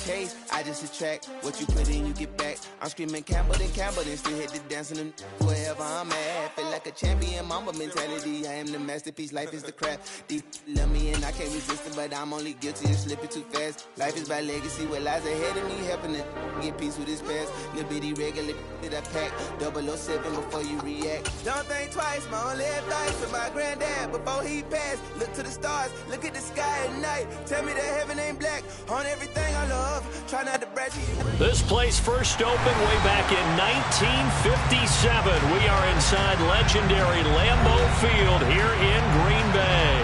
case. I just attract what you put in, you get back. I'm screaming Campbell, then still hit the dancing and wherever I'm at. Feel like a champion, mamba mentality. I am the masterpiece, life is the craft. Deep love me and I can't resist it, but I'm only guilty of slipping too fast. Life is by legacy, what lies ahead of me, helping it get peace with this past. Little bitty regular that I pack, 007 before you react. Don't think twice, my only advice for my granddad before he passed. Look to the stars, look at the sky at night. Tell me that heaven ain't black on everything I love. Try not to brag to you. This place first opened way back in 1957. We are inside legendary Lambeau Field here in Green Bay.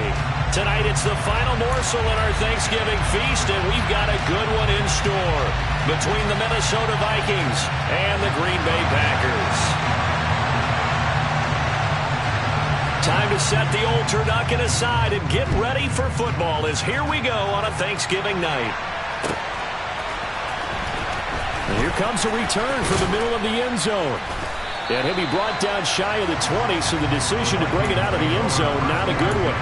Tonight it's the final morsel in our Thanksgiving feast, and we've got a good one in store between the Minnesota Vikings and the Green Bay Packers. Time to set the old turducken aside and get ready for football as here we go on a Thanksgiving night. And here comes a return from the middle of the end zone. And he'll be brought down shy of the 20, so the decision to bring it out of the end zone, not a good one.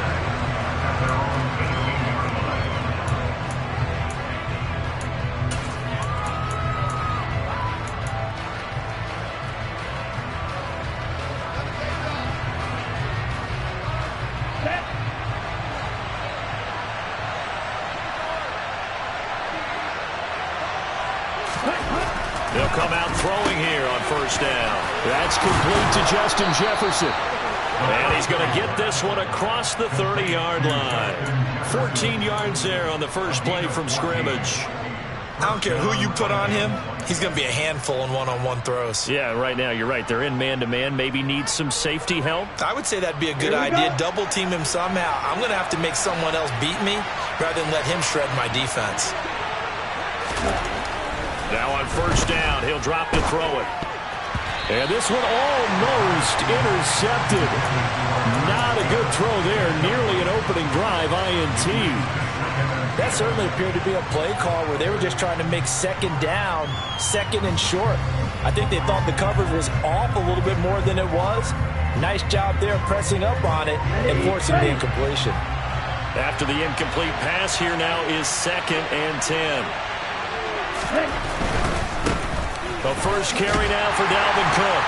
They'll come out throwing here on first down. That's complete to Justin Jefferson. And he's going to get this one across the 30-yard line. 14 yards there on the first play from scrimmage. I don't care who you put on him. He's going to be a handful in one-on-one throws. Yeah, right now, you're right. They're in man-to-man. Maybe need some safety help. I would say that'd be a good idea. Double team him somehow. I'm going to have to make someone else beat me rather than let him shred my defense. Now on first down, he'll drop to throw it. And this one almost intercepted. Not a good throw there. Nearly an opening drive INT. That certainly appeared to be a play call where they were just trying to make second down, second and short. I think they thought the coverage was off a little bit more than it was. Nice job there pressing up on it and forcing the incompletion. After the incomplete pass, here now is 2nd and 10. The first carry now for Dalvin Cook.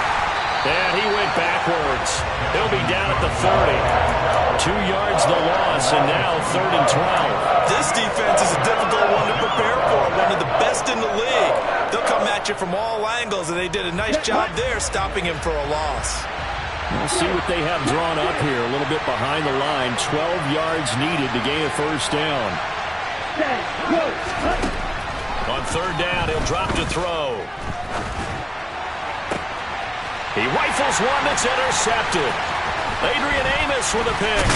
And he went backwards. He'll be down at the 30. 2 yards the loss, and now 3rd and 12. This defense is a difficult one to prepare for. One of the best in the league. They'll come at you from all angles, and they did a nice job there stopping him for a loss. We'll see what they have drawn up here. A little bit behind the line. 12 yards needed to gain a first down. On 3rd down, he'll drop to throw. He rifles one that's intercepted. Adrian Amos with a pick.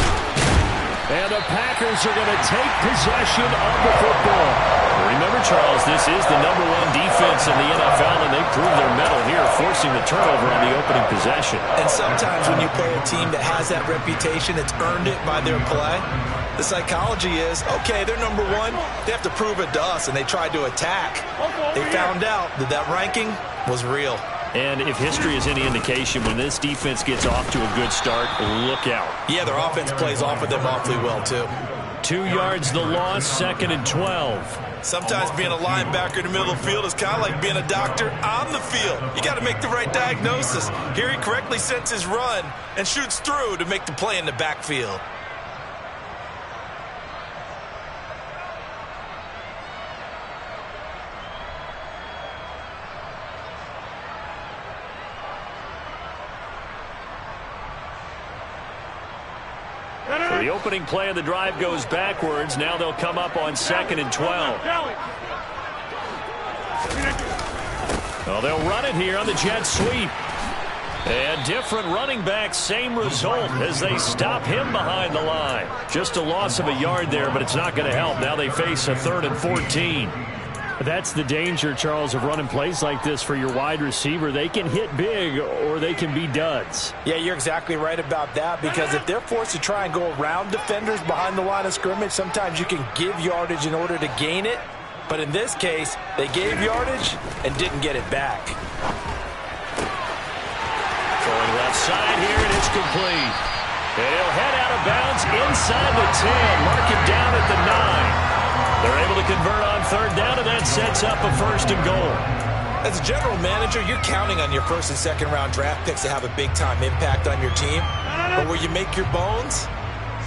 And the Packers are going to take possession of the football. Remember, Charles, this is the #1 defense in the NFL, and they proved their mettle here, forcing the turnover on the opening possession. And sometimes when you play a team that has that reputation, it's earned it by their play. The psychology is, okay, they're #1. They have to prove it to us, and they tried to attack. They found out that that ranking was real. And if history is any indication, when this defense gets off to a good start, look out. Yeah, their offense plays off of them awfully well, too. 2 yards the loss, 2nd and 12. Sometimes being a linebacker in the middle of the field is kind of like being a doctor on the field. You got to make the right diagnosis. Here he correctly sets his run and shoots through to make the play in the backfield. So the opening play of the drive goes backwards. Now they'll come up on 2nd and 12. Well, they'll run it here on the jet sweep. And different running back, same result as they stop him behind the line. Just a loss of a yard there, but it's not going to help. Now they face a 3rd and 14. That's the danger, Charles, of running plays like this for your wide receiver. They can hit big or they can be duds. Yeah, you're exactly right about that, because if they're forced to try and go around defenders behind the line of scrimmage, sometimes you can give yardage in order to gain it. But in this case, they gave yardage and didn't get it back. Throwing left side here, and it's complete. And he'll head out of bounds inside the 10. Mark him down at the 9. They're able to convert on 3rd down, and that's that sets up a 1st and goal. As a general manager, you're counting on your 1st and 2nd round draft picks to have a big-time impact on your team. But where you make your bones,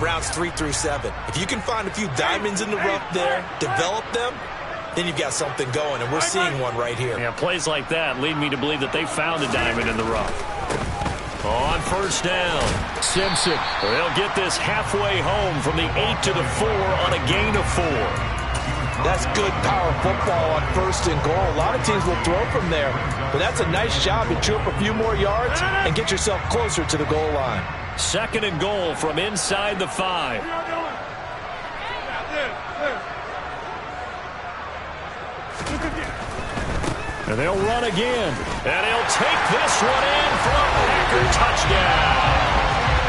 rounds 3 through 7. If you can find a few diamonds in the rough there, develop them, then you've got something going, and we're seeing one right here. Yeah, plays like that lead me to believe that they found a diamond in the rough. On 1st down, Simpson. They'll get this halfway home from the 8 to the 4 on a gain of 4. That's good power football on 1st and goal. A lot of teams will throw from there, but that's a nice job to chew up a few more yards and get yourself closer to the goal line. 2nd and goal from inside the 5. And they'll run again. And he'll take this one in for a Packer touchdown.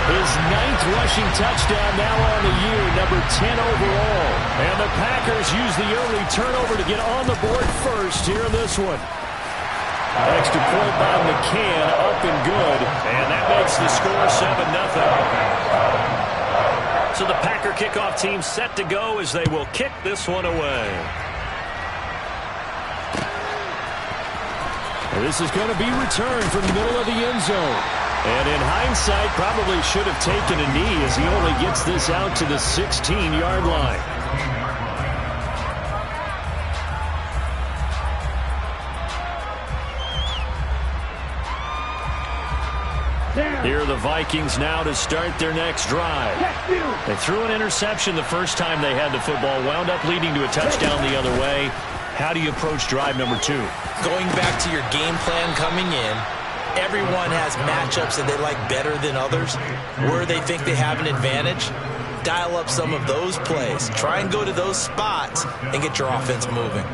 His 9th rushing touchdown now on the year, number 10 overall. And the Packers use the early turnover to get on the board first here in this one. Extra point by McCann, up and good. And that makes the score 7-0. So the Packer kickoff team set to go as they will kick this one away. This is going to be returned from the middle of the end zone. And in hindsight, probably should have taken a knee as he only gets this out to the 16-yard line. Here are the Vikings now to start their next drive. They threw an interception the first time they had the football, wound up leading to a touchdown the other way. How do you approach drive number 2? Going back to your game plan coming in, everyone has matchups that they like better than others. Where they think they have an advantage, dial up some of those plays. Try and go to those spots and get your offense moving.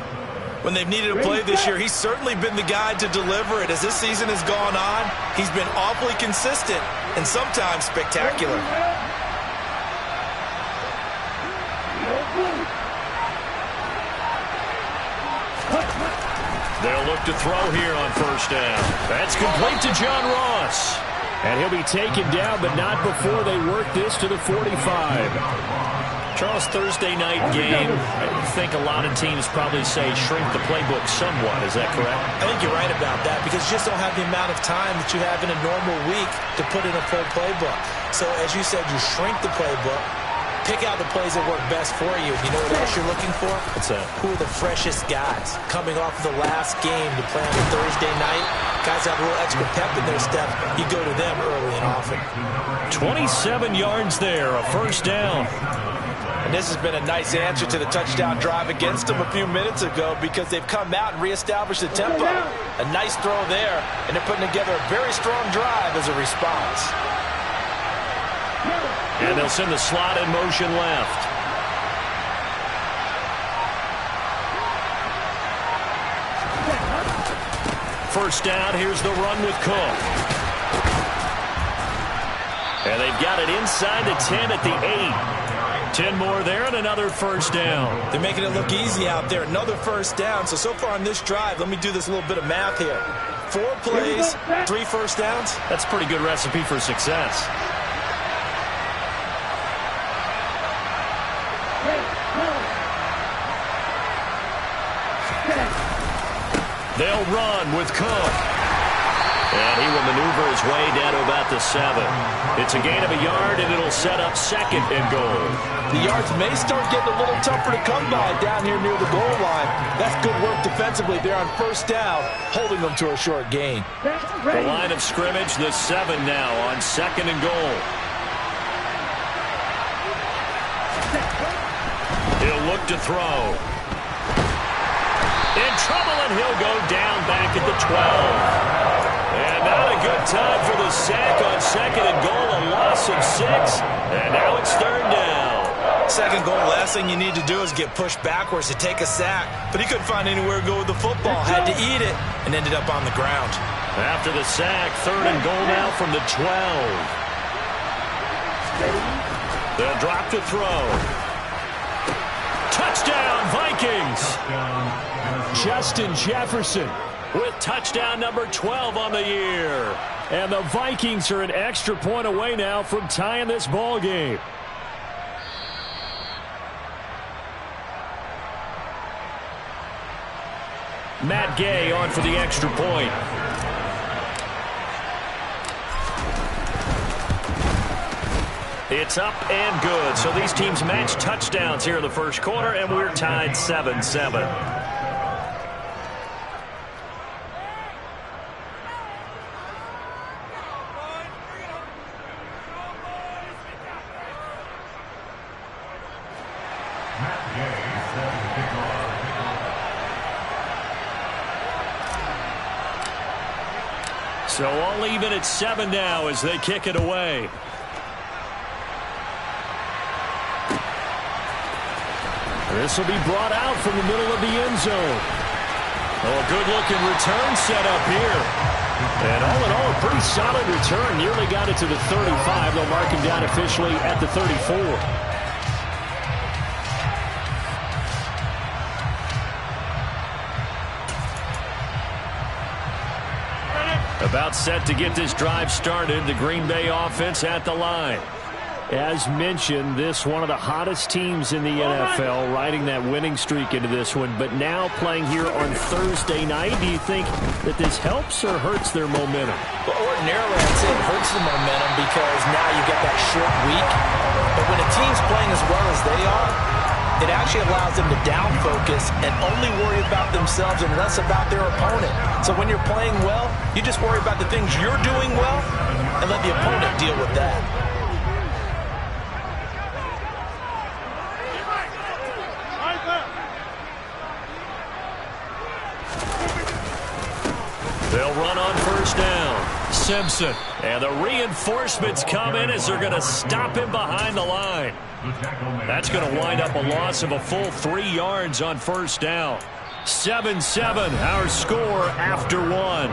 When they've needed a play this year, he's certainly been the guy to deliver it. As this season has gone on, he's been awfully consistent and sometimes spectacular. They'll look to throw here on 1st down. That's complete to John Ross. And he'll be taken down, but not before they work this to the 45. Charles, Thursday night game, I think a lot of teams probably say shrink the playbook somewhat. Is that correct? I think you're right about that because you just don't have the amount of time that you have in a normal week to put in a full playbook. So as you said, you shrink the playbook. Pick out the plays that work best for you. You know what else you're looking for? What's that? Who are the freshest guys coming off of the last game to play on a Thursday night? Guys have a little extra pep in their step. You go to them early and often. 27 yards there, a 1st down. And this has been a nice answer to the touchdown drive against them a few minutes ago because they've come out and reestablished the tempo. A nice throw there, and they're putting together a very strong drive as a response. And they'll send the slot in motion left. First down, here's the run with Cook. And they've got it inside the 10 at the 8. 10 more there and another 1st down. They're making it look easy out there. Another 1st down. So far on this drive, let me do this little bit of math here. 4 plays, 3 1st downs. That's a pretty good recipe for success. They'll run with Cook. And he will maneuver his way down to about the 7. It's a gain of a yard, and it'll set up 2nd and goal. The yards may start getting a little tougher to come by down here near the goal line. That's good work defensively there on 1st down, holding them to a short gain. The line of scrimmage, the 7 now on 2nd and goal. He'll look to throw. In trouble, and he'll go down back at the 12. And not a good time for the sack on 2nd and goal, a loss of 6. And now it's 3rd down. 2nd goal, last thing you need to do is get pushed backwards to take a sack. But he couldn't find anywhere to go with the football, had to eat it, and ended up on the ground. After the sack, 3rd and goal now from the 12. They'll drop to throw. Touchdown, Vikings! Justin Jefferson with touchdown number 12 on the year. And the Vikings are an extra point away now from tying this ball game. Matt Gay on for the extra point. It's up and good. So these teams match touchdowns here in the first quarter, and we're tied 7-7. So all even at 7 now as they kick it away. This will be brought out from the middle of the end zone. Oh, a good-looking return set up here. And all in all, a pretty solid return. Nearly got it to the 35. They'll mark him down officially at the 34. About set to get this drive started. The Green Bay offense at the line. As mentioned, this one of the hottest teams in the NFL, riding that winning streak into this one, but now playing here on Thursday night. Do you think that this helps or hurts their momentum? Well, ordinarily, I'd say it hurts the momentum because now you get that short week. But when a team's playing as well as they are, it actually allows them to down focus and only worry about themselves and less about their opponent. So when you're playing well, you just worry about the things you're doing well and let the opponent deal with that. They'll run on first down. Simpson. And the reinforcements come in as they're going to stop him behind the line. That's going to wind up a loss of a full 3 yards on first down. 7-7, our score after 1.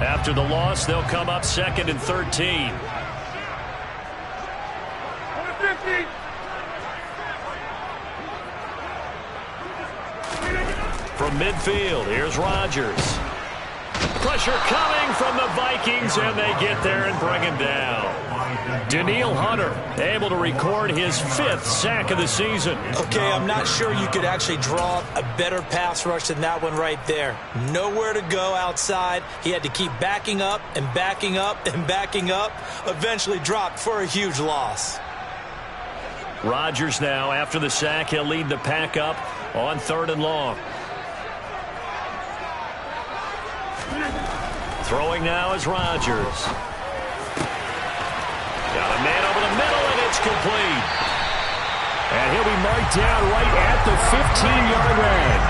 After the loss, they'll come up 2nd and 13. From midfield, here's Rodgers. Pressure coming from the Vikings, and they get there and bring him down. Danielle Hunter able to record his 5th sack of the season. Okay, I'm not sure you could actually draw a better pass rush than that one right there. Nowhere to go outside. He had to keep backing up and backing up and backing up. Eventually dropped for a huge loss. Rodgers now, after the sack, he'll lead the pack up on 3rd and long. Throwing now is Rodgers. Got a man over the middle, and it's complete. And he'll be marked down right at the 15-yard line.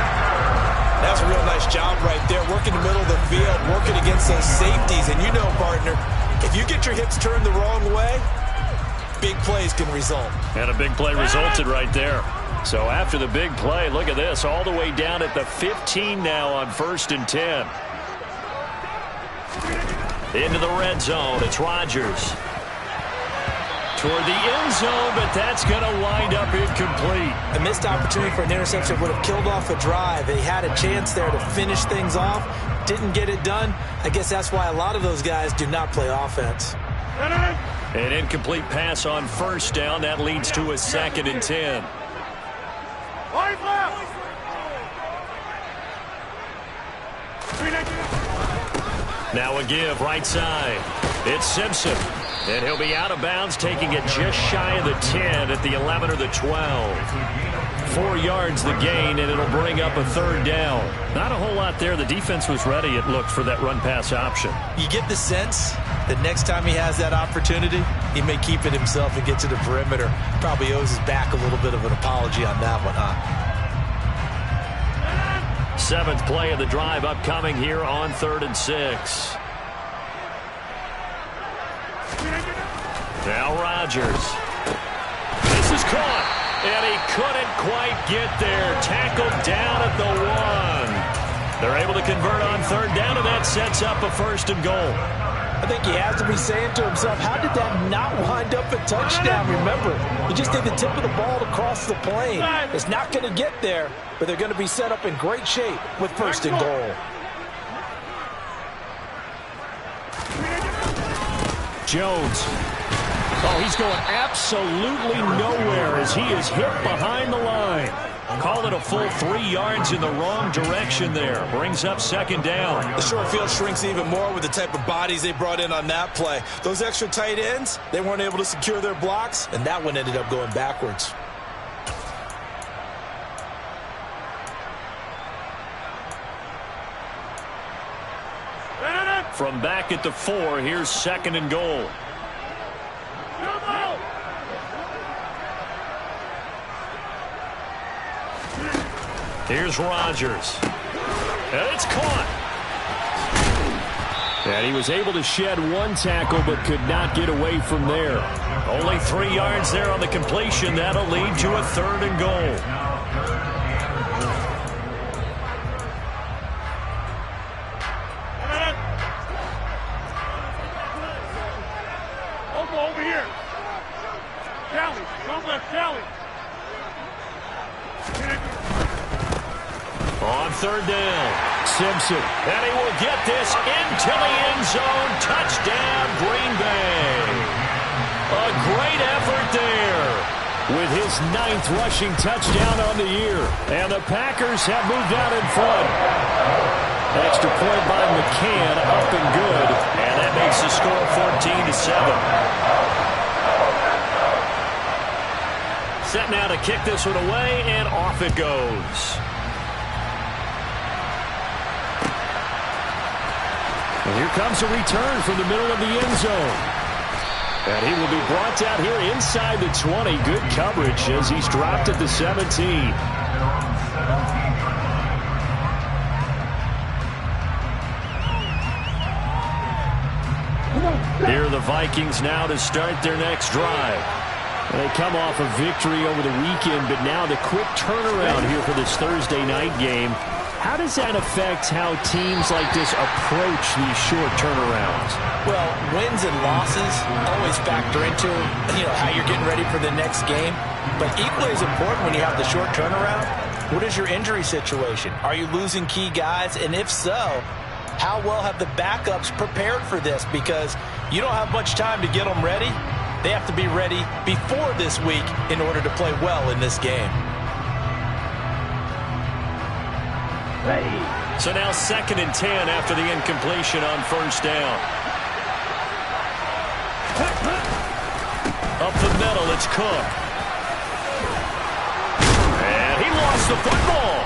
That's a real nice job right there, working the middle of the field, working against those safeties. And you know, partner, if you get your hips turned the wrong way, big plays can result. And a big play resulted right there. So after the big play, look at this, all the way down at the 15 now on 1st and 10. Into the red zone, it's Rodgers. Toward the end zone, but that's going to wind up incomplete. A missed opportunity for an interception would have killed off a drive. They had a chance there to finish things off. Didn't get it done. I guess that's why a lot of those guys do not play offense. An incomplete pass on first down. That leads to a 2nd and 10. Now a give right side. It's Simpson. And he'll be out of bounds, taking it just shy of the 10 at the 11 or the 12. 4 yards the gain, and it'll bring up a 3rd down. Not a whole lot there. The defense was ready, it looked, for that run-pass option. You get the sense that next time he has that opportunity, he may keep it himself and get to the perimeter. Probably owes his back a little bit of an apology on that one, huh? 7th play of the drive upcoming here on 3rd and 6. Now Rodgers. This is caught, and he couldn't quite get there. Tackled down at the 1. They're able to convert on 3rd down, and that sets up a 1st and goal. I think he has to be saying to himself, how did that not wind up a touchdown? Remember, you just need the tip of the ball to cross the plane. It's not going to get there, but they're going to be set up in great shape with first and goal. Jones. Oh, he's going absolutely nowhere as he is hit behind the line. Call it a full 3 yards in the wrong direction there. Brings up second down. The short field shrinks even more with the type of bodies they brought in on that play. Those extra tight ends, they weren't able to secure their blocks, and that one ended up going backwards. From back at the 4, here's second and goal. Here's Rodgers. And it's caught. And he was able to shed one tackle but could not get away from there. Only 3 yards there on the completion. That'll lead to a third and goal. Over here. Callie, don't let Callie. On third down, Simpson. And he will get this into the end zone. Touchdown, Green Bay. A great effort there with his 9th rushing touchdown on the year. And the Packers have moved out in front. Extra point by McCann, up and good. And that makes the score 14-7. Set now to kick this one away, and off it goes. And here comes a return from the middle of the end zone. And he will be brought down here inside the 20. Good coverage as he's dropped at the 17. Here are the Vikings now to start their next drive. They come off a victory over the weekend, but now the quick turnaround here for this Thursday night game. How does that affect how teams like this approach these short turnarounds? Well, wins and losses always factor into, how you're getting ready for the next game. But equally as important when you have the short turnaround, what is your injury situation? Are you losing key guys? And if so, how well have the backups prepared for this? Because you don't have much time to get them ready. They have to be ready before this week in order to play well in this game. So now 2nd and 10 after the incompletion on first down. Up the middle, it's Cook. And he lost the football.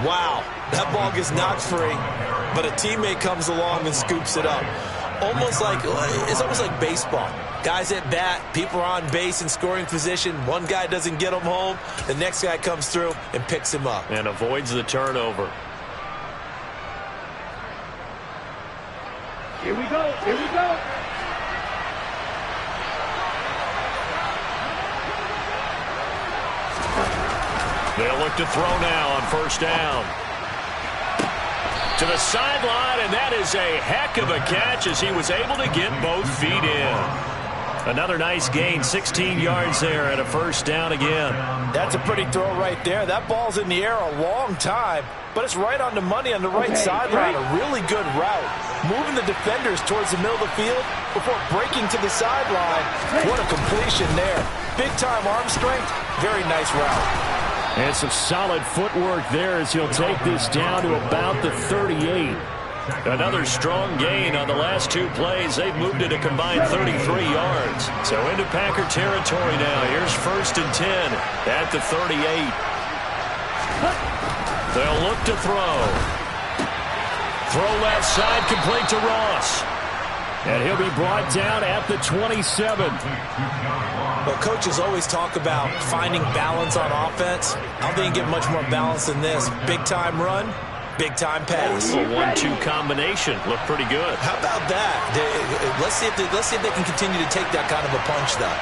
Wow, that ball gets knocked free, but a teammate comes along and scoops it up. It's almost like baseball. Guys at bat, people are on base in scoring position. One guy doesn't get him home. The next guy comes through and picks him up. And avoids the turnover. Here we go. Here we go. They'll look to throw now on first down. To the sideline, and that is a heck of a catch as he was able to get both feet in. Another nice gain, 16 yards there and a first down again. That's a pretty throw right there. That ball's in the air a long time, but it's right on the money on the right sideline. A really good route. Moving the defenders towards the middle of the field before breaking to the sideline. What a completion there. Big-time arm strength. Very nice route. And some solid footwork there as he'll take this down to about the 38. Another strong gain on the last 2 plays. They've moved it a combined 33 yards. So into Packer territory now. Here's 1st and 10 at the 38. They'll look to throw. Throw left side, complete to Ross. And he'll be brought down at the 27. Well, coaches always talk about finding balance on offense. I don't think you get much more balance than this. Big-time run, big-time pass. A 1-2 combination. Looked pretty good. How about that? Let's see if they can continue to take that kind of a punch, though.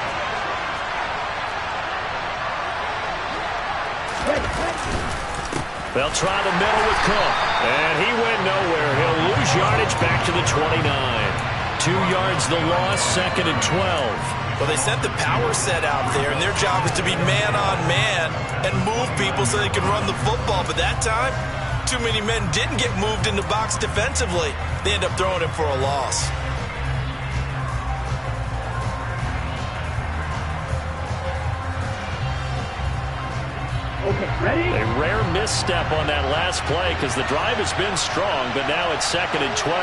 They'll try the middle with Cook. And he went nowhere. He'll lose yardage back to the 29. 2 yards the loss, 2nd and 12. Well, they sent the power set out there, and their job is to be man-on-man and move people so they can run the football. But that time, too many men didn't get moved in the box defensively. They end up throwing it for a loss. Okay, ready? A rare misstep on that last play because the drive has been strong, but now it's 2nd and 12.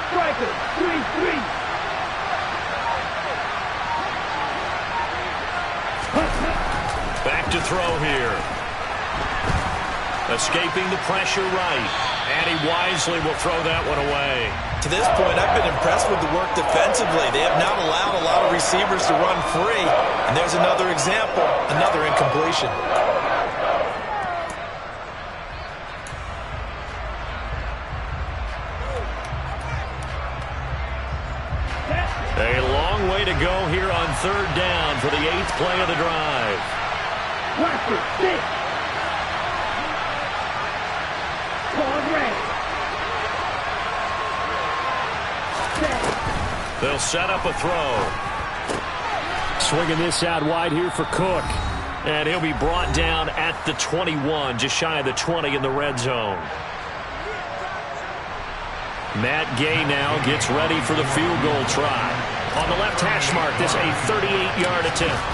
Striker, 3-3. Back to throw here. Escaping the pressure right. And he wisely will throw that one away. To this point, I've been impressed with the work defensively. They have not allowed a lot of receivers to run free. And there's another example, another incompletion. A long way to go here on 3rd down for the 8th play of the drive. Watcher, 6. Call red. They'll set up a throw. Swinging this out wide here for Cook. And he'll be brought down at the 21, just shy of the 20 in the red zone. Matt Gay now gets ready for the field goal try. On the left hash mark, this a 38-yard attempt.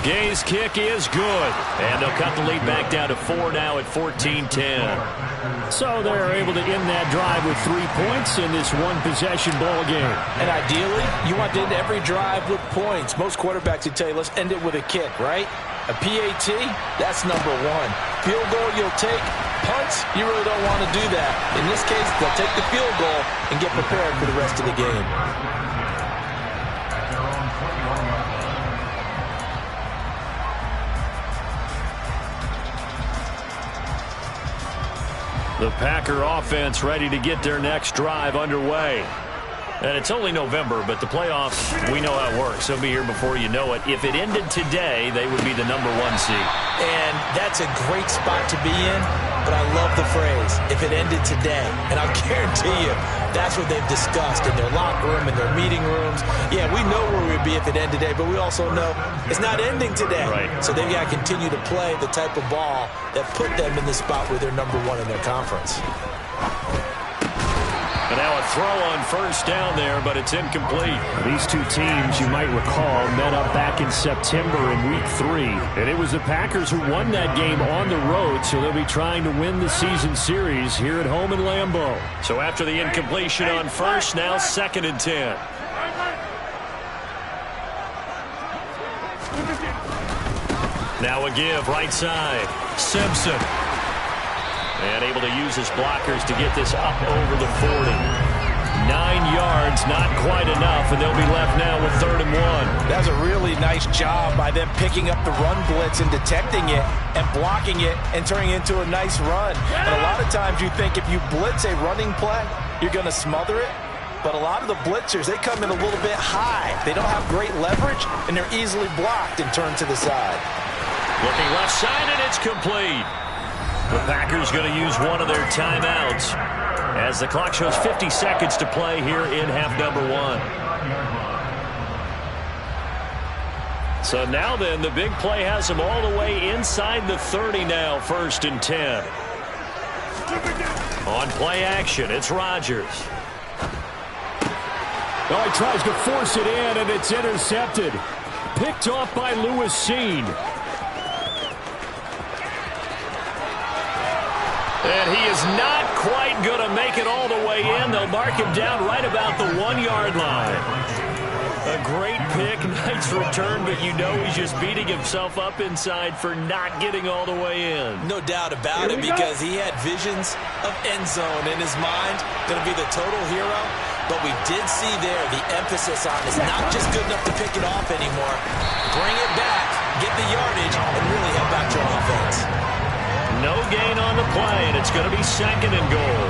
Gay's kick is good. And they'll cut the lead back down to 4 now at 14-10. So they're able to end that drive with 3 points in this one-possession ball game. And ideally, you want to end every drive with points. Most quarterbacks would tell you, let's end it with a kick, right? A PAT, that's number 1. Field goal you'll take. Punts, you really don't want to do that. In this case, they'll take the field goal and get prepared for the rest of the game. The Packer offense ready to get their next drive underway. And it's only November, but the playoffs, we know how it works. They'll be here before you know it. If it ended today, they would be the number 1 seed. And that's a great spot to be in, but I love the phrase, if it ended today. And I'll guarantee you, that's what they've discussed in their locker room, in their meeting rooms. Yeah, we know where we'd be if it ended today, but we also know it's not ending today. Right. So they've got to continue to play the type of ball that put them in the spot where they're number 1 in their conference. And now a throw on 1st down there, but it's incomplete. These two teams, you might recall, met up back in September in Week 3. And it was the Packers who won that game on the road, so they'll be trying to win the season series here at home in Lambeau. So after the incompletion on 1st, now 2nd and 10. Now a give, right side. Simpson. And able to use his blockers to get this up over the 40. 9 yards, not quite enough, and they'll be left now with 3rd and 1. That's a really nice job by them picking up the run blitz and detecting it and blocking it and turning it into a nice run. And a lot of times you think if you blitz a running play, you're going to smother it. But a lot of the blitzers, they come in a little bit high. They don't have great leverage, and they're easily blocked and turned to the side. Looking left side, and it's complete. The Packers going to use one of their timeouts as the clock shows 50 seconds to play here in half number 1. So now then, the big play has them all the way inside the 30 now, 1st and 10. On play action, it's Rodgers. Oh, he tries to force it in, and it's intercepted. Picked off by Lewis Cine. And he is not quite going to make it all the way in. They'll mark him down right about the 1-yard line. A great pick, nice return, but you know he's just beating himself up inside for not getting all the way in. No doubt about it, because he had visions of end zone in his mind. Going to be the total hero. But we did see there the emphasis on is not just good enough to pick it off anymore. Bring it back, get the yardage, and really help out your offense. No gain on the play, and it's going to be 2nd and goal.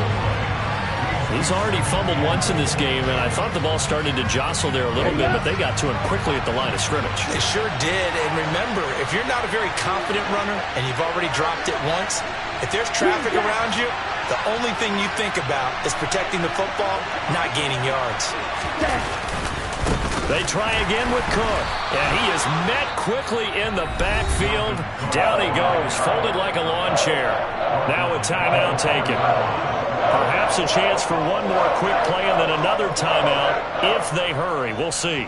He's already fumbled once in this game, and I thought the ball started to jostle there a little bit, but they got to him quickly at the line of scrimmage. They sure did, and remember, if you're not a very confident runner and you've already dropped it once, if there's traffic around you, the only thing you think about is protecting the football, not gaining yards. They try again with Cook, and he is met quickly in the backfield. Down he goes, folded like a lawn chair. Now a timeout taken. Perhaps a chance for one more quick play and then another timeout if they hurry. We'll see.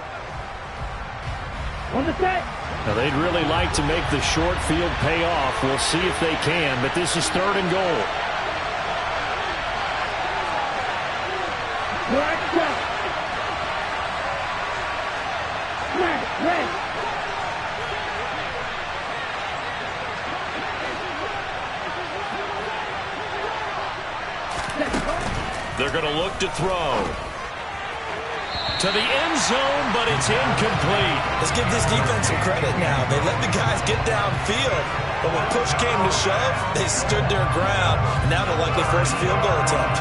Now, they'd really like to make the short field pay off. We'll see if they can, but this is 3rd and goal. They're going to look to throw. To the end zone, but it's incomplete. Let's give this defense some credit now. They let the guys get downfield, but when push came to shove, they stood their ground. And now they'll likely force a field goal attempt.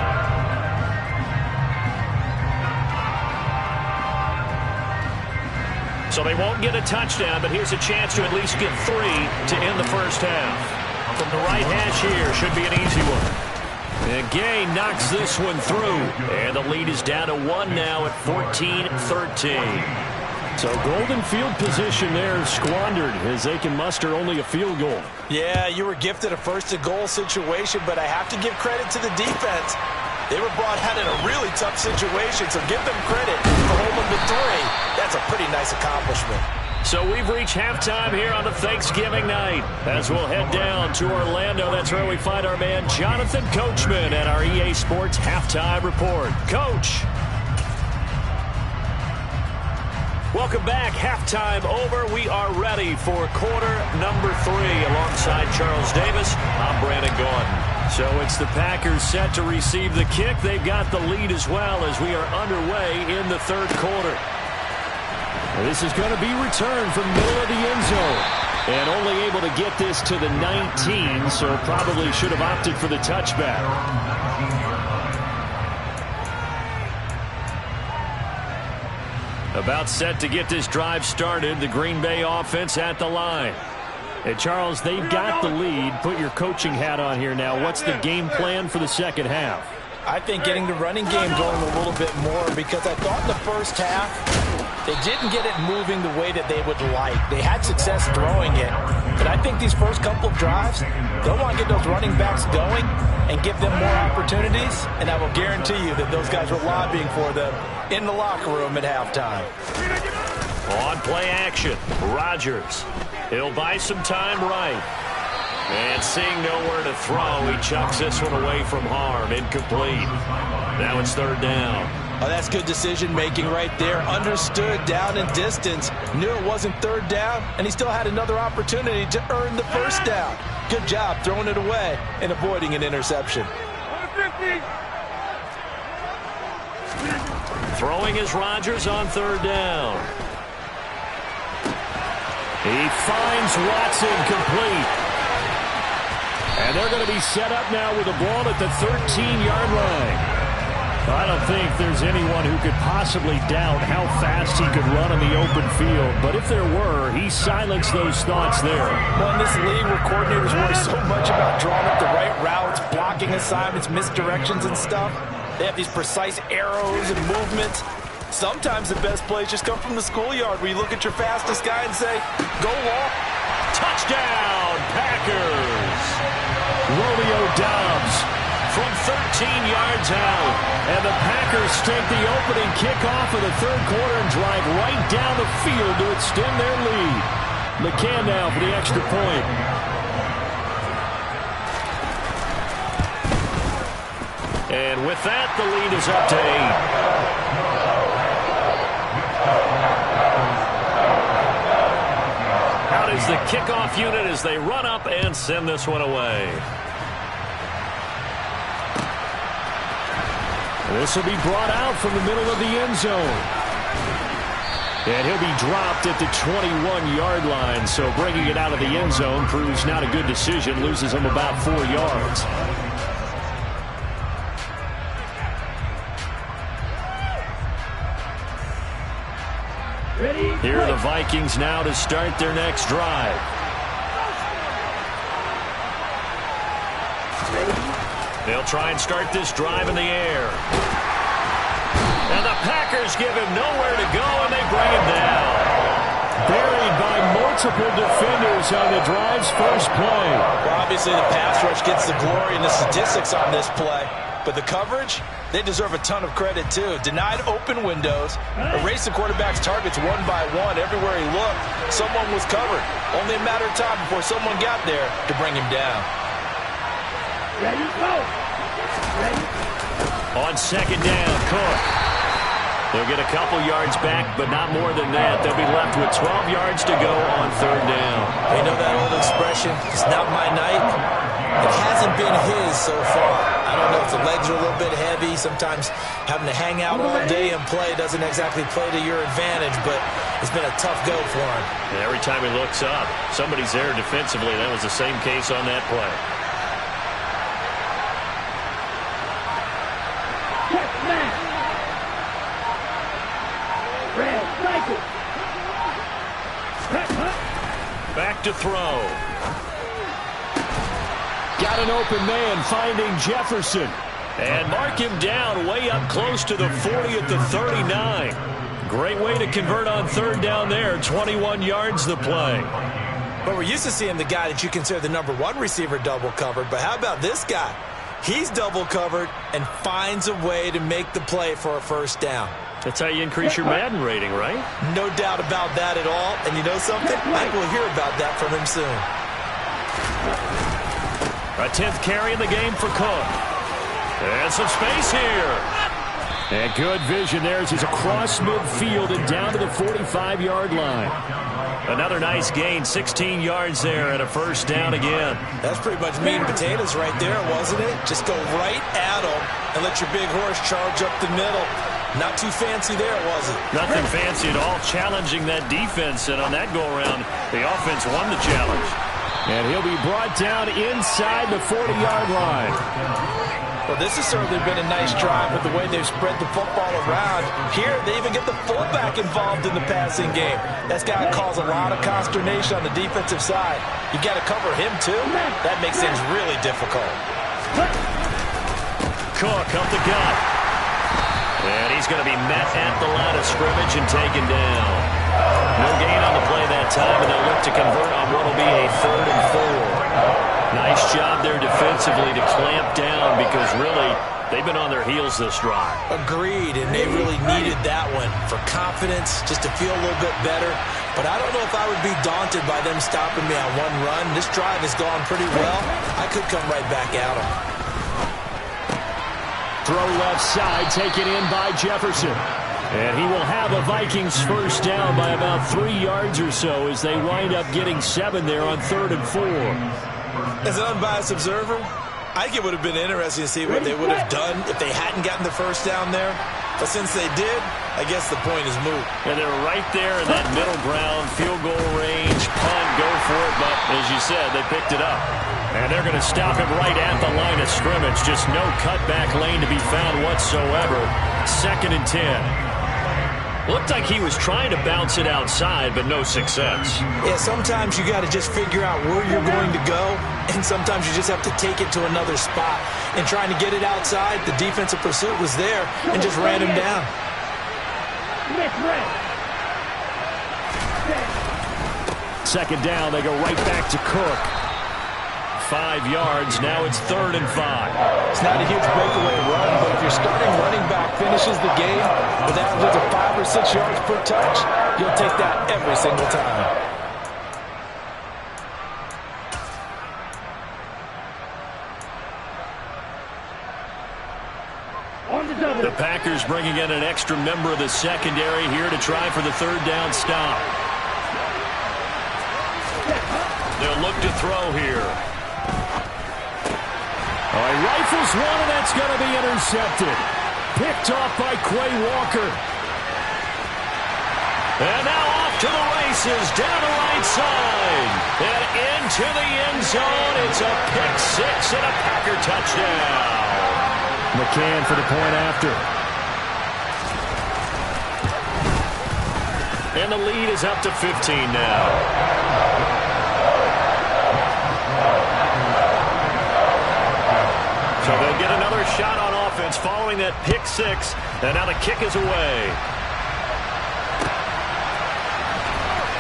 So they won't get a touchdown, but here's a chance to at least get 3 to end the first half. From the right hash here, should be an easy one. And Gay knocks this one through. And the lead is down to 1 now at 14-13. So golden field position there squandered as they can muster only a field goal. Yeah, you were gifted a first-to-goal situation, but I have to give credit to the defense. They were brought out in a really tough situation, so give them credit for holding to 3. That's a pretty nice accomplishment. So we've reached halftime here on a Thanksgiving night. As we'll head down to Orlando, that's where we find our man Jonathan Coachman at our EA Sports Halftime Report. Coach. Welcome back. Halftime over. We are ready for quarter number 3. Alongside Charles Davis, I'm Brandon Gordon. So it's the Packers set to receive the kick. They've got the lead as well as we are underway in the 3rd quarter. This is going to be returned from the middle of the end zone. And only able to get this to the 19, so probably should have opted for the touchback. About set to get this drive started, the Green Bay offense at the line. Hey, Charles, they've got the lead. Put your coaching hat on here now. What's the game plan for the second half? I think getting the running game going a little bit more, because I thought in the first half they didn't get it moving the way that they would like. They had success throwing it, but I think these first couple of drives, they'll want to get those running backs going and give them more opportunities, and I will guarantee you that those guys were lobbying for them in the locker room at halftime. On play action, Rodgers. He'll buy some time right. And seeing nowhere to throw, he chucks this one away from harm. Incomplete. Now it's 3rd down. Oh, that's good decision-making right there. Understood down and distance. Knew it wasn't 3rd down, and he still had another opportunity to earn the first down. Good job throwing it away and avoiding an interception. Throwing is Rodgers on 3rd down. He finds Watson complete. And they're going to be set up now with a ball at the 13-yard line. I don't think there's anyone who could possibly doubt how fast he could run on the open field. But if there were, he silenced those thoughts there. Well, in this league where coordinators worry so much about drawing up the right routes, blocking assignments, misdirections and stuff, they have these precise arrows and movements. Sometimes the best plays just come from the schoolyard where you look at your fastest guy and say, go long. Touchdown, Packers. Romeo Doubs from 13 yards out. And the Packers take the opening kickoff of the 3rd quarter and drive right down the field to extend their lead. McCann now for the extra point. And with that, the lead is up to 8. Out is the kickoff unit as they run up and send this one away. This will be brought out from the middle of the end zone. And he'll be dropped at the 21-yard line, so bringing it out of the end zone proves not a good decision, loses him about 4 yards. Here are the Vikings now to start their next drive. They'll try and start this drive in the air. And the Packers give him nowhere to go, and they bring him down. Buried by multiple defenders on the drive's first play. Well, obviously, the pass rush gets the glory and the statistics on this play. But the coverage, they deserve a ton of credit, too. Denied open windows, erased the quarterback's targets one by one. Everywhere he looked, someone was covered. Only a matter of time before someone got there to bring him down. Ready, go. Ready. On second down, Cook. They'll get a couple yards back, but not more than that. They'll be left with 12 yards to go on third down. You know that old expression, it's not my night. It hasn't been his so far. I don't know if the legs are a little bit heavy. Sometimes having to hang out all day and play doesn't exactly play to your advantage, but it's been a tough go for him. And every time he looks up, somebody's there defensively. That was the same case on that play. Back to throw. Got an open man, finding Jefferson. And mark him down way up close to the 40 at the 39. Great way to convert on third down there. 21 yards the play. But we're used to seeing the guy that you consider the number one receiver double covered. But how about this guy? He's double covered and finds a way to make the play for a first down. That's how you increase your Madden rating, right? No doubt about that at all. And you know something? I will hear about that from him soon. A 10th carry in the game for Cook. And some space here. And good vision there as he's across midfield and down to the 45-yard line. Another nice gain, 16 yards there and a first down again. That's pretty much meat and potatoes right there, wasn't it? Just go right at him and let your big horse charge up the middle. Not too fancy there, was it? Nothing fancy at all, challenging that defense. And on that go-around, the offense won the challenge. And he'll be brought down inside the 40-yard line. Well, this has certainly been a nice drive with the way they've spread the football around. Here, they even get the fullback involved in the passing game. That's got to cause a lot of consternation on the defensive side. You got to cover him, too. That makes things really difficult. Cook up the gut. And he's going to be met at the line of scrimmage and taken down. No gain on the play that time, and they'll look to convert on what will be a 3rd and 4. Nice job there defensively to clamp down because really they've been on their heels this drive. Agreed, and they really needed that one for confidence, just to feel a little bit better. But I don't know if I would be daunted by them stopping me on one run. This drive has gone pretty well. I could come right back at them. Throw left side, taken in by Jefferson. And he will have a Vikings first down by about 3 yards or so as they wind up getting 7 there on 3rd and 4. As an unbiased observer, I think it would have been interesting to see what they would have done if they hadn't gotten the first down there. But since they did, I guess the point is moot. And they're right there in that middle ground, field goal range, punt, go for it. But as you said, they picked it up. And they're going to stop him right at the line of scrimmage. Just no cutback lane to be found whatsoever. 2nd and 10. Looked like he was trying to bounce it outside, but no success. Yeah, sometimes you got to just figure out where you're going to go, and sometimes you just have to take it to another spot. And trying to get it outside, the defensive pursuit was there and just ran him down. Second down, they go right back to Cook. 5 yards, now it's 3rd and 5. It's not a huge breakaway run, but if your starting running back finishes the game with averages of 5 or 6 yards per touch, you'll take that every single time. The Packers bringing in an extra member of the secondary here to try for the 3rd down stop. They'll look to throw here. Oh, he rifles one, and that's going to be intercepted. Picked off by Quay Walker. And now off to the races, down the right side. And into the end zone. It's a pick 6 and a Packer touchdown. McCann for the point after. And the lead is up to 15 now. So they'll get another shot on offense following that pick six. And now the kick is away.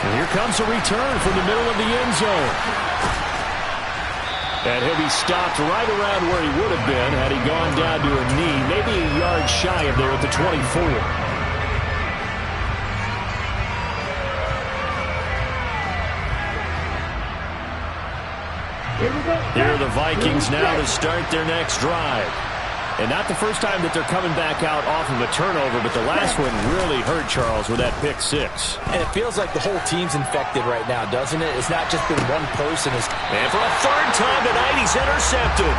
And here comes a return from the middle of the end zone. And he'll be stopped right around where he would have been had he gone down to a knee, maybe a yard shy of there at the 24. Here are the Vikings now to start their next drive. And not the first time that they're coming back out off of a turnover, but the last one really hurt Charles with that pick six. And it feels like the whole team's infected right now, doesn't it? It's not just been one person. And for a third time tonight, he's intercepted.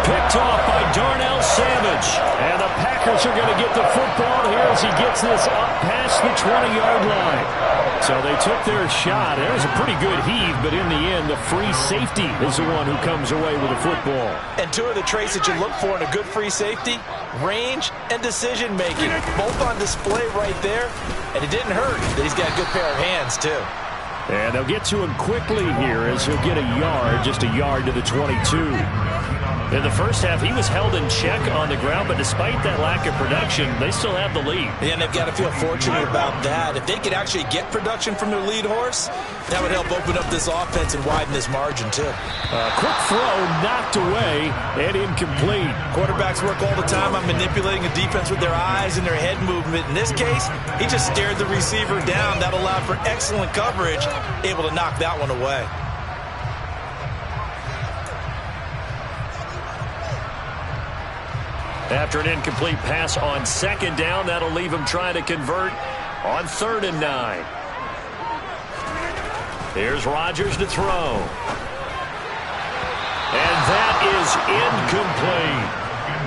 Picked off by Darnell Savage. And the Packers are going to get the football here as he gets this up past the 20-yard line. So they took their shot. It was a pretty good heave, but in the end, the free safety is the one who comes away with the football. And two of the traits that you look for in a good free safety, range and decision-making, both on display right there. And it didn't hurt that he's got a good pair of hands, too. And they'll get to him quickly here as he'll get a yard, just a yard to the 22. In the first half, he was held in check on the ground, but despite that lack of production, they still have the lead. And they've got to feel fortunate about that. If they could actually get production from their lead horse, that would help open up this offense and widen this margin, too. Quick throw knocked away and incomplete. Quarterbacks work all the time on manipulating a defense with their eyes and their head movement. In this case, he just stared the receiver down. That allowed for excellent coverage, able to knock that one away. After an incomplete pass on second down, that'll leave him trying to convert on 3rd and 9. Here's Rodgers to throw. And that is incomplete.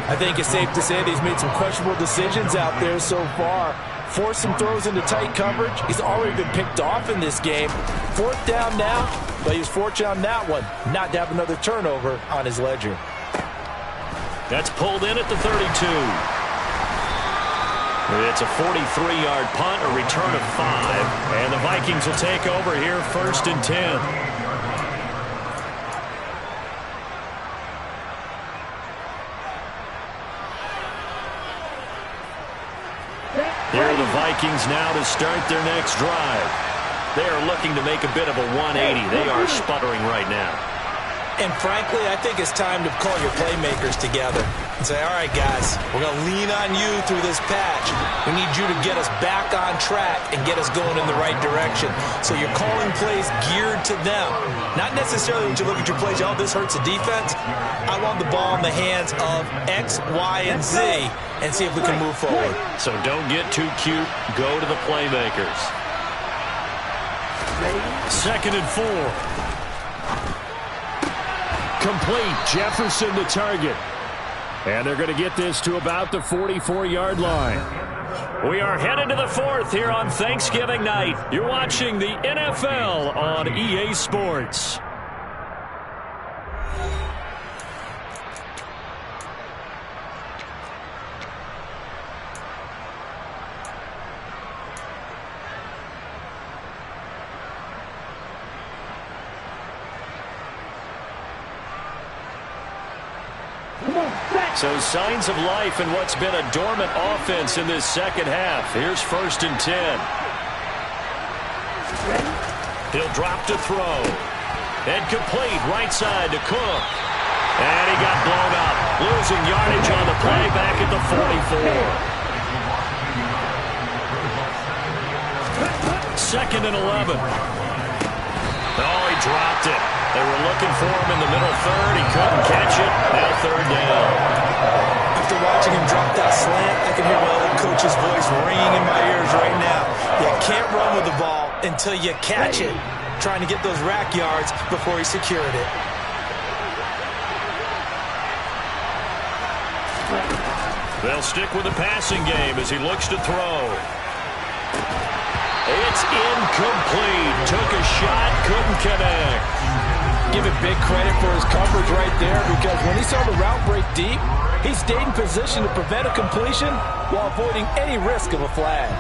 I think it's safe to say that he's made some questionable decisions out there so far. Forced some throws into tight coverage. He's already been picked off in this game. 4th down now, but he was fortunate on that one, not to have another turnover on his ledger. That's pulled in at the 32. It's a 43-yard punt, a return of 5. And the Vikings will take over here 1st and 10. Here are the Vikings now to start their next drive. They are looking to make a bit of a 180. They are sputtering right now. And frankly, I think it's time to call your playmakers together and say, all right, guys, we're going to lean on you through this patch. We need you to get us back on track and get us going in the right direction. So you're calling plays geared to them. Not necessarily when you look at your plays, oh, this hurts the defense. I want the ball in the hands of X, Y, and Z and see if we can move forward. So don't get too cute. Go to the playmakers. 2nd and 4. Complete. Jefferson the target. And they're going to get this to about the 44-yard line. We are headed to the 4th here on Thanksgiving night. You're watching the NFL on EA Sports. So signs of life in what's been a dormant offense in this second half. Here's 1st and 10. He'll drop to throw. And complete right side to Cook. And he got blown up. Losing yardage on the play back at the 44. 2nd and 11. Oh, he dropped it. They were looking for him in the middle 3rd. He couldn't catch it. Now 3rd down. After watching him drop that slant, I can hear my old coach's voice ringing in my ears right now. You can't run with the ball until you catch it. Trying to get those rack yards before he secured it. They'll stick with the passing game as he looks to throw. It's incomplete. Took a shot, couldn't connect. Give it big credit for his coverage right there, because when he saw the route break deep, he stayed in position to prevent a completion while avoiding any risk of a flag.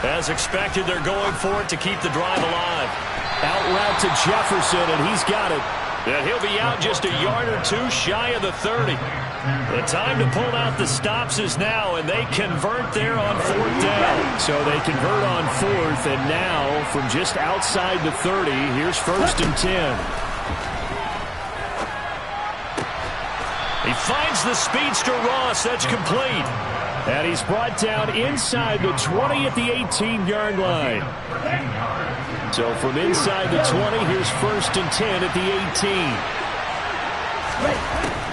As expected, they're going for it to keep the drive alive. Out route to Jefferson, and he's got it. And he'll be out just a yard or two shy of the 30. The time to pull out the stops is now, and they convert there on 4th down. So they convert on 4th, and now from just outside the 30, here's 1st and 10. He finds the speedster Ross. That's complete. And he's brought down inside the 20 at the 18-yard line. So from inside the 20, here's 1st and 10 at the 18.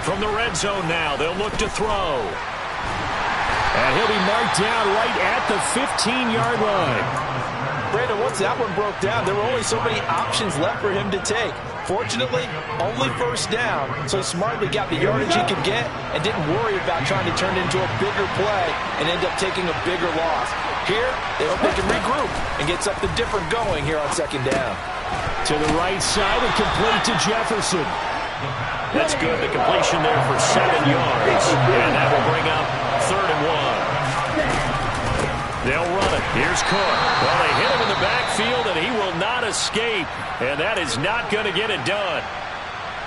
From the red zone now, they'll look to throw. And he'll be marked down right at the 15-yard line. Brandon, once that one broke down, there were only so many options left for him to take. Fortunately, only 1st down, so he smartly got the yardage he could get and didn't worry about trying to turn it into a bigger play and end up taking a bigger loss. Here, they hope they can regroup and get something different going here on 2nd down. To the right side and complete to Jefferson. That's good. The completion there for 7 yards. And that will bring up 3rd and 1. They'll run it. Here's Cook. Well, they hit him in the backfield, and he will not escape. And that is not going to get it done.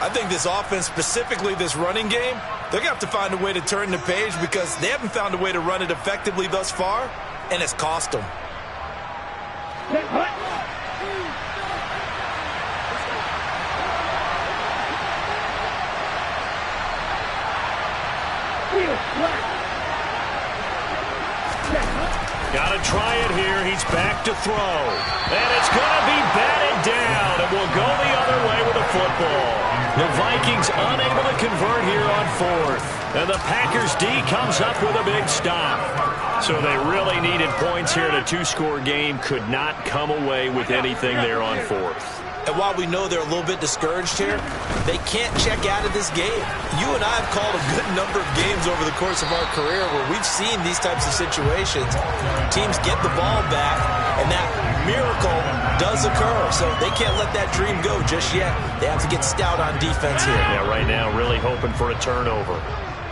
I think this offense, specifically this running game, they're going to have to find a way to turn the page because they haven't found a way to run it effectively thus far, and it's cost them. Got to try it here. He's back to throw. And it's going to be batted down. And will go the other way with the football. The Vikings unable to convert here on 4th. And the Packers D comes up with a big stop. So they really needed points here in a 2-score game. Could not come away with anything there on 4th. And while we know they're a little bit discouraged here, they can't check out of this game. You and I have called a good number of games over the course of our career where we've seen these types of situations. Teams get the ball back, and that miracle does occur. So they can't let that dream go just yet. They have to get stout on defense here. Yeah, right now really hoping for a turnover.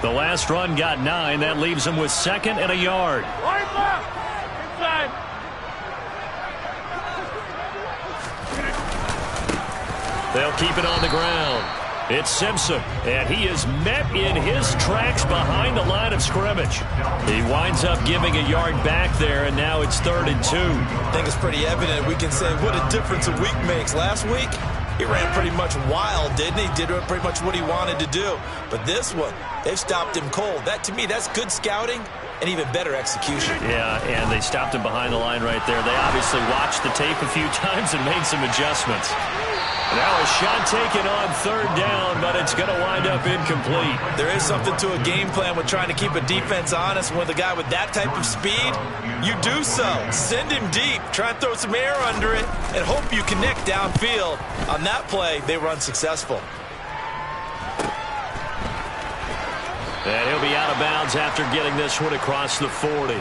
The last run got 9. That leaves them with 2nd and a yard. Inside. They'll keep it on the ground. It's Simpson, and he is met in his tracks behind the line of scrimmage. He winds up giving a yard back there, and now it's 3rd and 2. I think it's pretty evident. We can say what a difference a week makes. Last week, he ran pretty much wild, didn't he? Did pretty much what he wanted to do. But this one, they've stopped him cold. That, to me, that's good scouting and even better execution. Yeah, and they stopped him behind the line right there. They obviously watched the tape a few times and made some adjustments. Now a shot taken on 3rd down, but it's going to wind up incomplete. There is something to a game plan with trying to keep a defense honest. With a guy with that type of speed, you do so. Send him deep. Try and throw some air under it and hope you connect downfield. On that play, they were unsuccessful. And he'll be out of bounds after getting this one across the 40.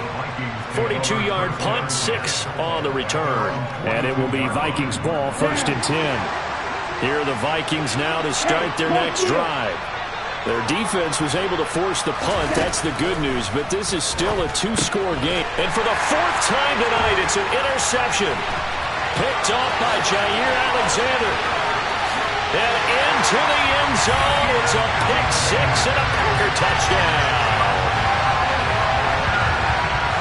42-yard punt, 6 on the return. And it will be Vikings ball, 1st and 10. Here are the Vikings now to start their next drive. Their defense was able to force the punt. That's the good news, but this is still a 2-score game. And for the 4th time tonight, it's an interception. Picked off by Jair Alexander. And into the end zone. It's a pick 6 and a Packer touchdown.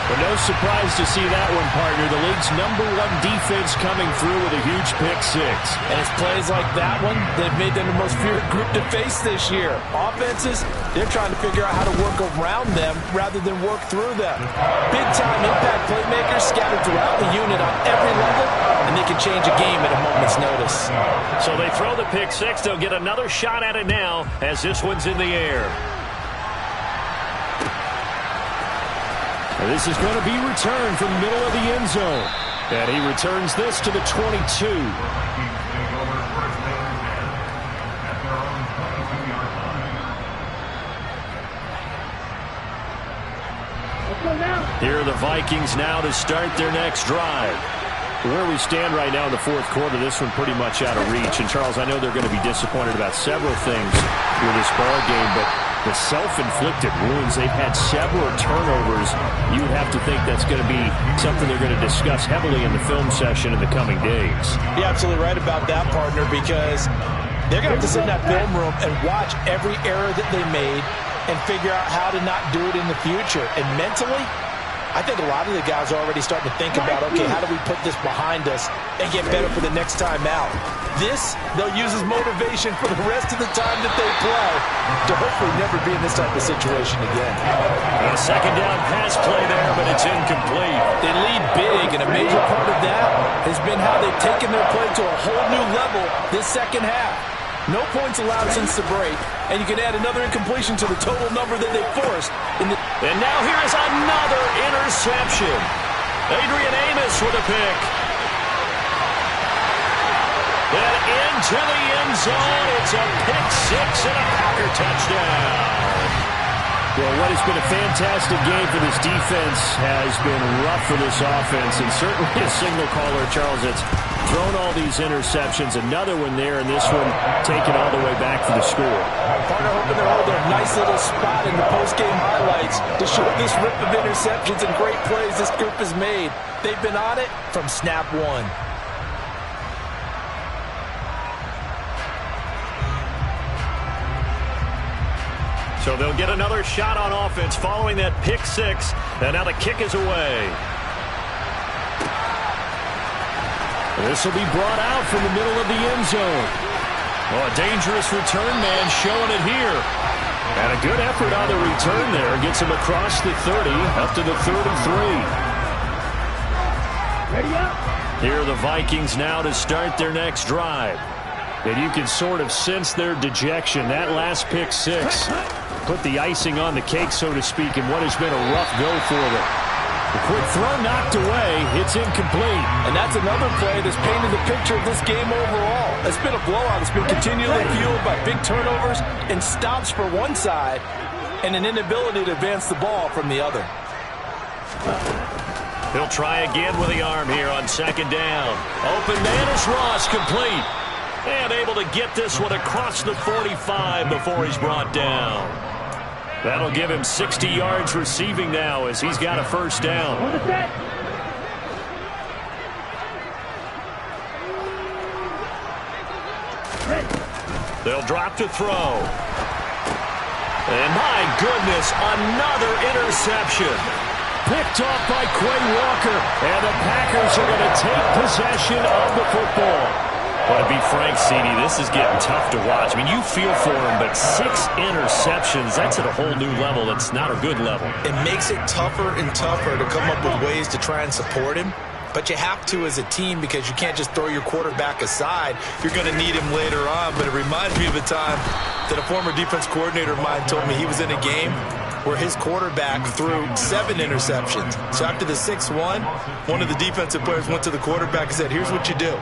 But no surprise to see that one, partner. The league's #1 defense coming through with a huge pick 6. And it's plays like that one that have made them the most feared group to face this year. Offenses, they're trying to figure out how to work around them rather than work through them. Big-time impact playmakers scattered throughout the unit on every level, and they can change a game at a moment's notice. So they throw the pick 6. They'll get another shot at it now as this one's in the air. This is going to be returned from the middle of the end zone. And he returns this to the 22. Here are the Vikings now to start their next drive. Where we stand right now in the 4th quarter, this one pretty much out of reach. And, Charles, I know they're going to be disappointed about several things with this ball game, but the self-inflicted wounds. They've had several turnovers. You would have to think that's going to be something they're going to discuss heavily in the film session in the coming days. You're absolutely right about that, partner, because they're going to have to sit in that film room and watch every error that they made and figure out how to not do it in the future. And mentally, I think a lot of the guys are already starting to think about, okay, how do we put this behind us and get better for the next time out? This, they'll use as motivation for the rest of the time that they play to hopefully never be in this type of situation again. A second down pass play there, but it's incomplete. They lead big, and a major part of that has been how they've taken their play to a whole new level this second half. No points allowed since the break, and you can add another incompletion to the total number that they forced. And now here is another interception. Adrian Amos with a pick. And into the end zone, it's a pick six and a Packer touchdown. Well, what has been a fantastic game for this defense has been rough for this offense, and certainly a signal caller, Charles, that's thrown all these interceptions. Another one there, and this one taken all the way back for the score. Partner hoping they'll hold their nice little spot in the post-game highlights to show this rip of interceptions and great plays this group has made. They've been on it from snap one. So they'll get another shot on offense following that pick six. And now the kick is away. This will be brought out from the middle of the end zone. Oh, a dangerous return man showing it here. And a good effort on the return there. Gets him across the 30, up to the 33. Here are the Vikings now to start their next drive. And you can sort of sense their dejection. That last pick six put the icing on the cake, so to speak, in what has been a rough go for them. The quick throw knocked away. It's incomplete. And that's another play that's painted the picture of this game overall. It's been a blowout. It's been continually fueled by big turnovers and stops for one side and an inability to advance the ball from the other. He'll try again with the arm here on second down. Open man is Ross, complete. And able to get this one across the 45 before he's brought down. That'll give him 60 yards receiving now as he's got a first down. They'll drop to throw. And my goodness, another interception. Picked off by Quay Walker. And the Packers are going to take possession of the football. But to be frank, CD, this is getting tough to watch. I mean, you feel for him, but 6 interceptions, that's at a whole new level. It's not a good level. It makes it tougher and tougher to come up with ways to try and support him. But you have to as a team because you can't just throw your quarterback aside. You're going to need him later on. But it reminds me of a time that a former defense coordinator of mine told me he was in a game where his quarterback threw 7 interceptions. So after the 6-1, one of the defensive players went to the quarterback and said, here's what you do.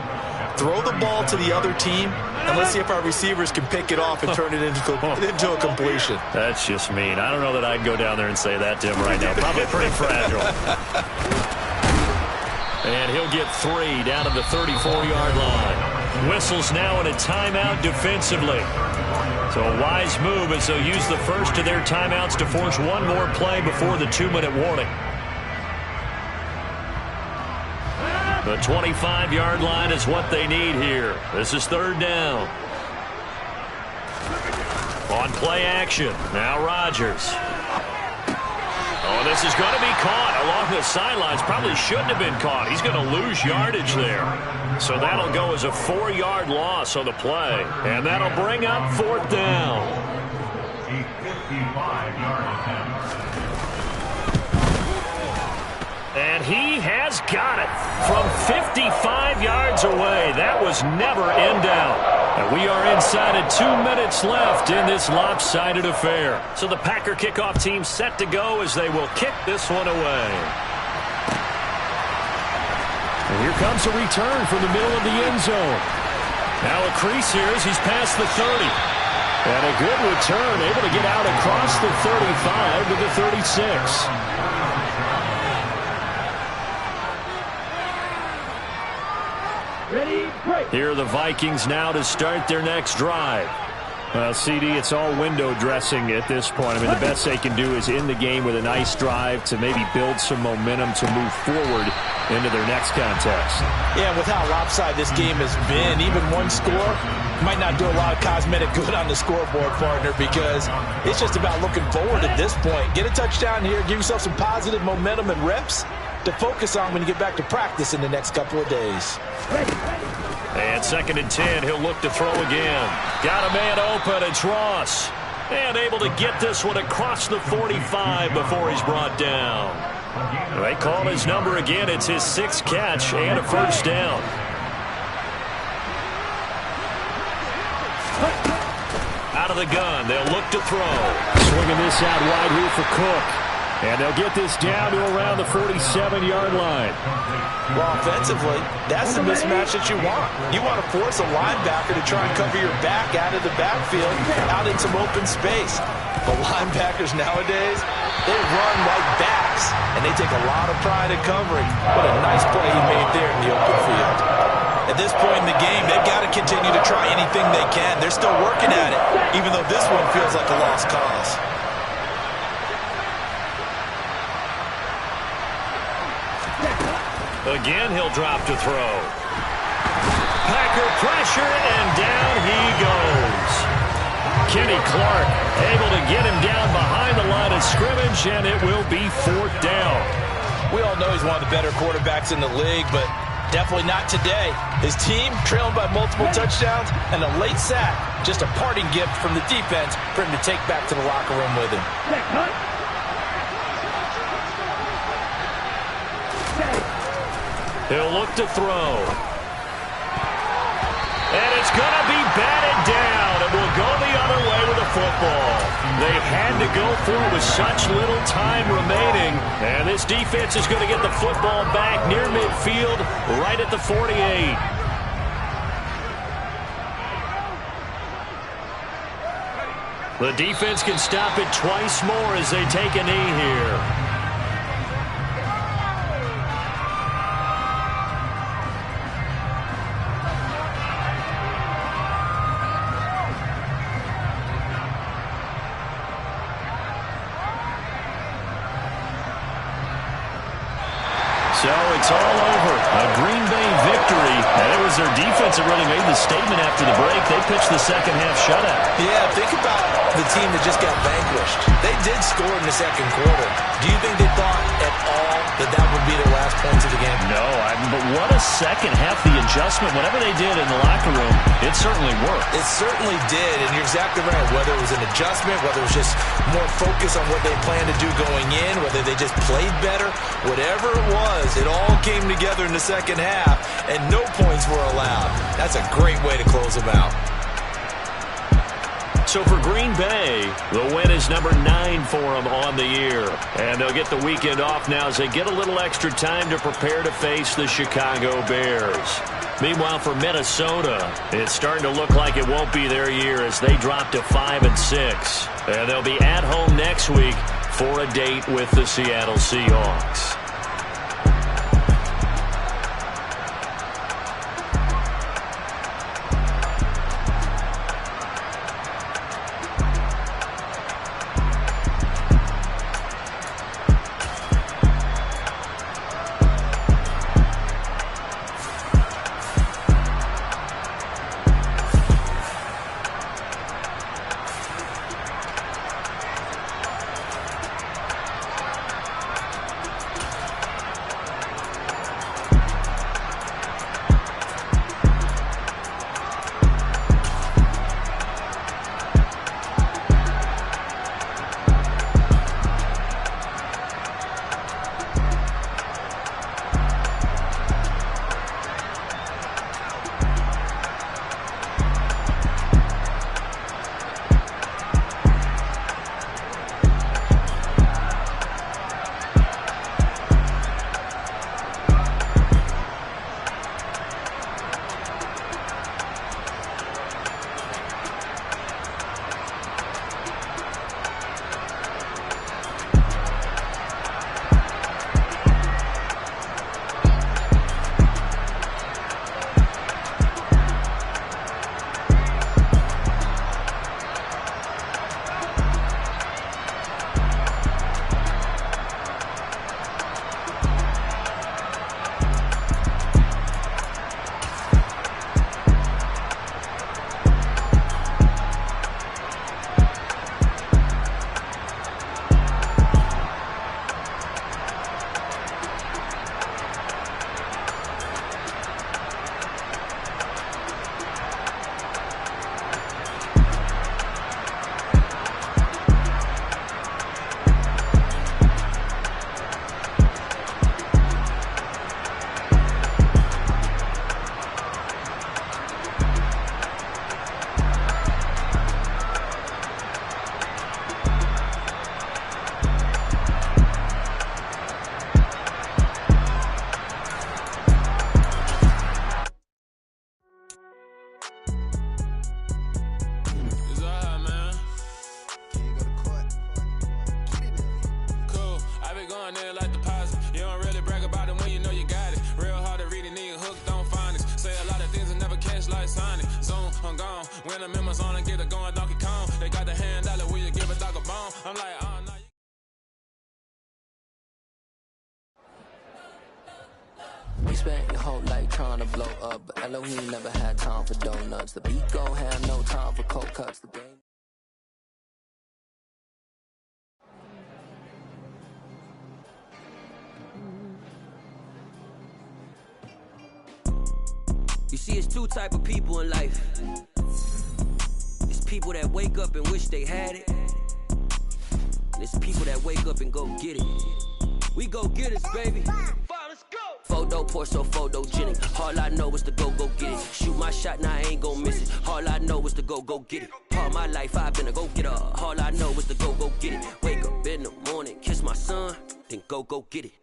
Throw the ball to the other team, and let's see if our receivers can pick it off and turn it into a completion. That's just mean. I don't know that I'd go down there and say that to him right now. Probably pretty fragile. And he'll get 3 down to the 34-yard line. Whistles now in a timeout defensively. So a wise move as they'll use the first of their timeouts to force one more play before the 2-minute warning. The 25-yard line is what they need here. This is third down. On play action. Now Rodgers. Oh, this is going to be caught along the sidelines. Probably shouldn't have been caught. He's going to lose yardage there. So that'll go as a 4-yard loss on the play. And that'll bring up fourth down. A 55-yard attempt. And he has got it from 55 yards away. That was never in doubt. And we are inside of 2 minutes left in this lopsided affair. So the Packer kickoff team set to go as they will kick this one away. And here comes a return from the middle of the end zone. Now a crease here as he's past the 30. And a good return, able to get out across the 35 to the 36. Here are the Vikings now to start their next drive. Well, CD, it's all window dressing at this point. I mean, the best they can do is end the game with a nice drive to maybe build some momentum to move forward into their next contest. Yeah, with how lopsided this game has been, even one score might not do a lot of cosmetic good on the scoreboard, partner, because it's just about looking forward at this point. Get a touchdown here, give yourself some positive momentum and reps to focus on when you get back to practice in the next couple of days. And 2nd and 10, he'll look to throw again. Got a man open, it's Ross. And able to get this one across the 45 before he's brought down. They call his number again. It's his 6th catch and a first down. Out of the gun, they'll look to throw. Swinging this out wide here for Cook. And they'll get this down to around the 47-yard line. Well, offensively, that's the mismatch that you want. You want to force a linebacker to try and cover your back out of the backfield, out in some open space. But linebackers nowadays, they run like backs, and they take a lot of pride in covering. What a nice play he made there in the open field. At this point in the game, they've got to continue to try anything they can. They're still working at it, even though this one feels like a lost cause. Again, he'll drop to throw. Packer pressure, and down he goes. Kenny Clark able to get him down behind the line of scrimmage, and it will be 4th down. We all know he's one of the better quarterbacks in the league, but definitely not today. His team trailing by multiple touchdowns, and a late sack, just a parting gift from the defense for him to take back to the locker room with him. He'll look to throw. And it's going to be batted down. It will go the other way with the football. They had to go for it with such little time remaining. And this defense is going to get the football back near midfield, right at the 48. The defense can stop it twice more as they take a knee here. So it's all over. A Green Bay victory. And it was their defense that really made the statement after the break. They pitched the second half shutout. Yeah, think about the team that just got vanquished. They did score in the second quarter. Do you think they thought at all that would be their last points of the game? No, but what a second half. The adjustment, whatever they did in the locker room, it certainly worked. It certainly did, and you're exactly right. Whether it was an adjustment, whether it was just more focus on what they planned to do going in, whether they just played better, whatever it was, it all came together in the second half, and no points were allowed. That's a great way to close them out. So for Green Bay, the win is number 9 for them on the year. And they'll get the weekend off now as they get a little extra time to prepare to face the Chicago Bears. Meanwhile, for Minnesota, it's starting to look like it won't be their year as they drop to 5-6. And they'll be at home next week for a date with the Seattle Seahawks. You spent your whole life trying to blow up, but Elohim never had time for donuts. The beat gon' have no time for cold cuts. The game. You see, it's two type of people in life. It's people that wake up and wish they had it. And it's people that wake up and go get it. We go get it, baby. Let's go. Photo poor, so photogenic. All I know is to go get it. Shoot my shot, now I ain't gon' miss it. All I know is to go get it. All my life I've been a go-getter. All I know is to go get it. Wake up in the morning, kiss my son, then go get it.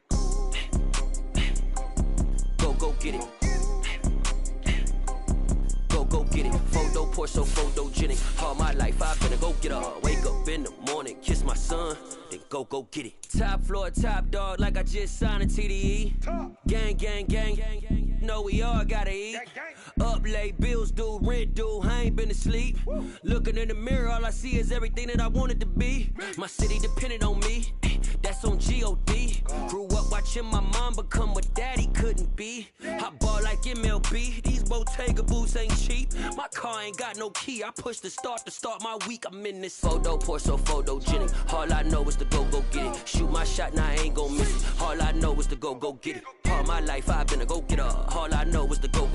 Go get it. Go get it. Photo poor, so photogenic. All my life I've been a go-getter. Wake up in the morning, kiss my son, then go get it. Top floor, top dog, like I just signed a TDE. Gang, gang, gang, gang, gang. Know we all gotta eat. Up late, bills due, rent due, I ain't been asleep. Looking in the mirror, all I see is everything that I wanted to be. My city depended on me, that's on G.O.D. Grew up watching my mom become what daddy couldn't be. I ball like MLB, these Bottega boots ain't cheap. My car ain't got no key, I push the start to start my week. I'm in this photo poor, so photogenic. All I know is to go get it. Shoot my shot, now I ain't gon' miss it. All I know is to go get it. All my life I've been a go-getter. All I know is to go